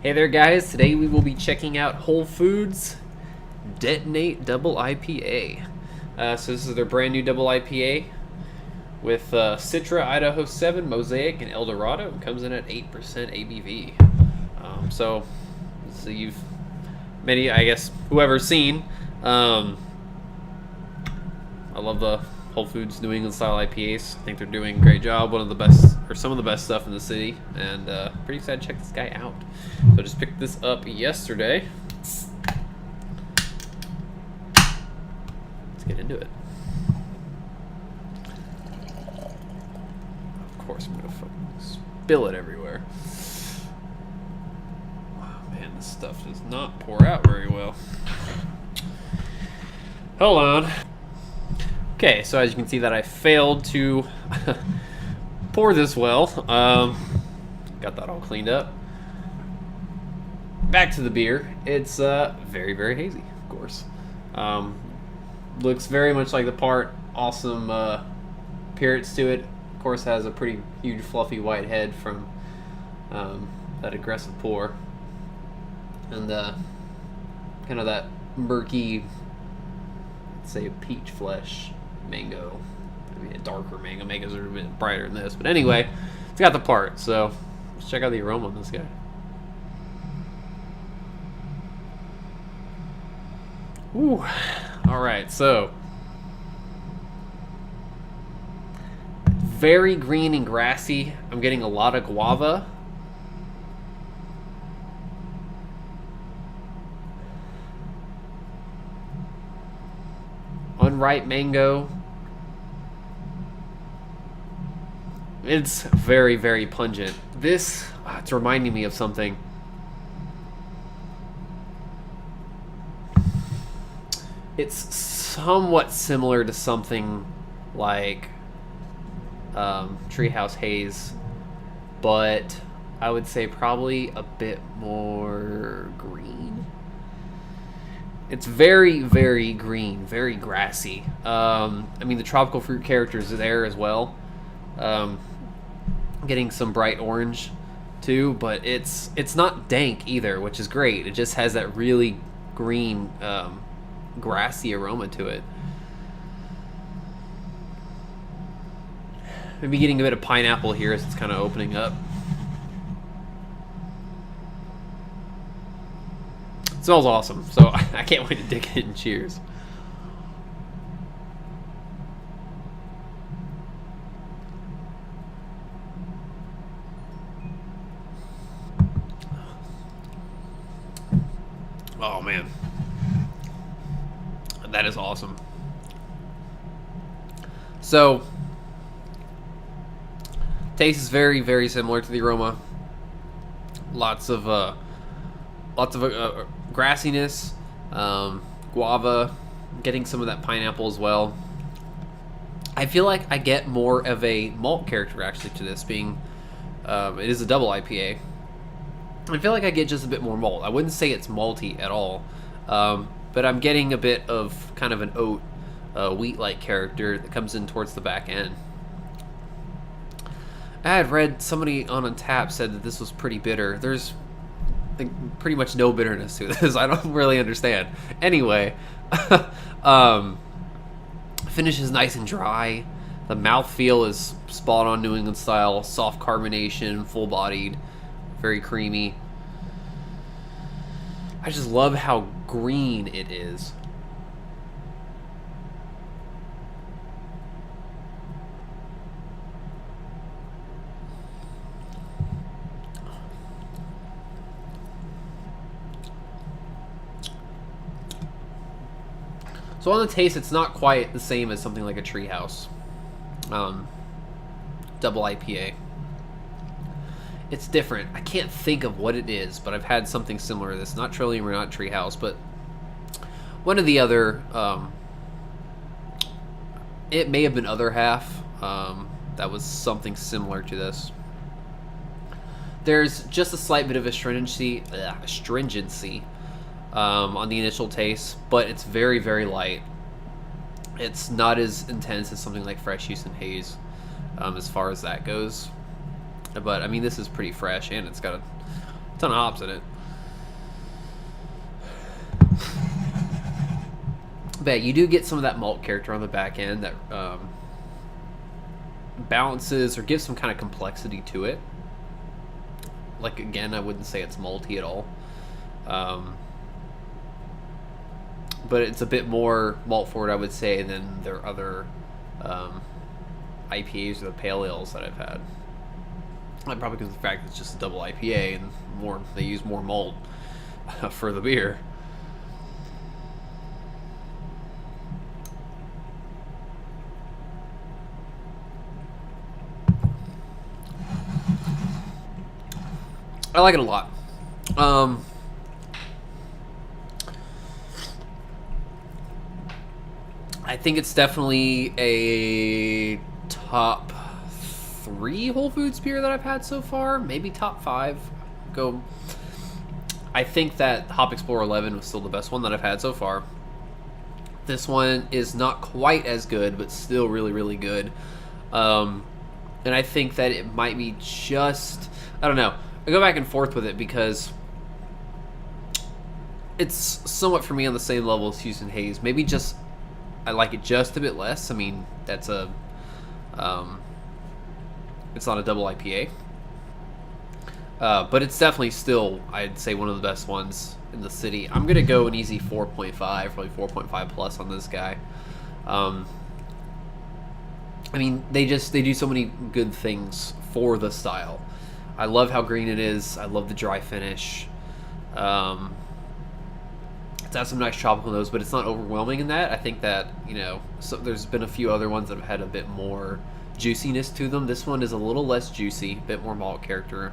Hey there guys, today we will be checking out Whole Foods Detonate Double IPA. So this is their brand new double IPA with Citra, Idaho 7, Mosaic and El Dorado. It comes in at 8% ABV. So you've, I guess, whoever's seen, I love the Whole Foods New England style IPAs. I think they're doing a great job. One of the best, or some of the best stuff in the city, and pretty excited to check this guy out. So I just picked this up yesterday. Let's get into it. Of course, I'm gonna fucking spill it everywhere. Oh man, this stuff does not pour out very well. Hold on. Okay, so as you can see that I failed to pour this well. Got that all cleaned up. Back to the beer. It's very, very hazy, of course. Looks very much like the part. Awesome appearance to it. Of course, has a pretty huge fluffy white head from that aggressive pour. And kind of that murky, let's say, peach flesh. Mango, maybe a darker mango. Mangoes are a bit brighter than this, but anyway, it's got the part. So let's check out the aroma on this guy. Ooh, all right. So very green and grassy. I'm getting a lot of guava. Unripe mango. It's very, very pungent. This, it's reminding me of something. It's somewhat similar to something like Treehouse Haze, but I would say probably a bit more green. It's very, very green, very grassy. I mean, the tropical fruit characters are there as well. Getting some bright orange too, but it's not dank either, which is great. It just has that really green, grassy aroma to it. Maybe getting a bit of pineapple here as it's kind of opening up. It smells awesome, so I can't wait to dig it in. Cheers. Oh man, that is awesome. So, taste is very, very similar to the aroma. Lots of grassiness, guava, getting some of that pineapple as well. I feel like I get more of a malt character actually to this, being it is a double IPA. I feel like I get just a bit more malt. I wouldn't say it's malty at all, but I'm getting a bit of kind of an oat, wheat-like character that comes in towards the back end. I had read somebody on Untappd said that this was pretty bitter. There's pretty much no bitterness to this. I don't really understand. Anyway, finish is nice and dry. The mouthfeel is spot on New England style, soft carbonation, full-bodied, very creamy. I just love how green it is. So on the taste, it's not quite the same as something like a Treehouse double IPA. It's different. I can't think of what it is, but I've had something similar to this. Not Trillium or not Treehouse, but one of the other. It may have been Other Half. That was something similar to this. There's just a slight bit of astringency on the initial taste, but it's very, very light. It's not as intense as something like Fresh Houston Haze, as far as that goes. But I mean, this is pretty fresh, and it's got a ton of hops in it. But you do get some of that malt character on the back end that balances or gives some kind of complexity to it. Like, again, I wouldn't say it's malty at all. But it's a bit more malt forward, I would say, than their other IPAs or the pale ales that I've had. Probably because of the fact that it's just a double IPA and they use more malt for the beer. I like it a lot. I think it's definitely a top 3 Whole Foods beer that I've had so far. Maybe top 5. I think that Hop Explorer 11 was still the best one that I've had so far. This one is not quite as good, but still really, really good. And I think that it might be just... I don't know. I go back and forth with it because it's somewhat for me on the same level as Houston Haze. Maybe just I like it just a bit less. I mean, that's a it's not a double IPA, but it's definitely still, I'd say, one of the best ones in the city. I'm gonna go an easy 4.5, probably 4.5 plus on this guy. I mean, they do so many good things for the style. I love how green it is. I love the dry finish. It's got some nice tropical notes, but it's not overwhelming in that. I think that, so there's been a few other ones that have had a bit more juiciness to them. This one is a little less juicy, a bit more malt character.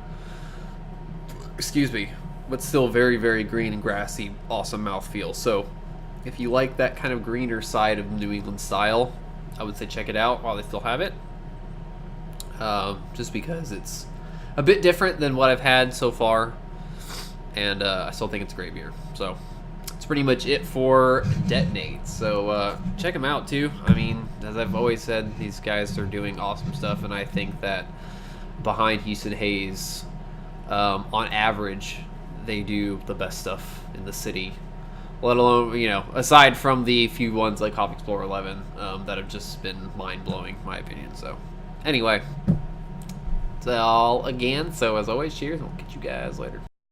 Excuse me. But still very, very green and grassy, awesome mouthfeel. So if you like that kind of greener side of New England style, I would say check it out while they still have it. Just because it's a bit different than what I've had so far, and I still think it's a great beer. So that's pretty much it for Detonate. So check them out too. I mean, as I've always said, these guys are doing awesome stuff, and I think that behind Houston Haze, on average, they do the best stuff in the city. Let alone, aside from the few ones like Hop Explorer 11 that have just been mind-blowing, in my opinion. So anyway, that's all again. So as always, cheers, and we'll catch you guys later.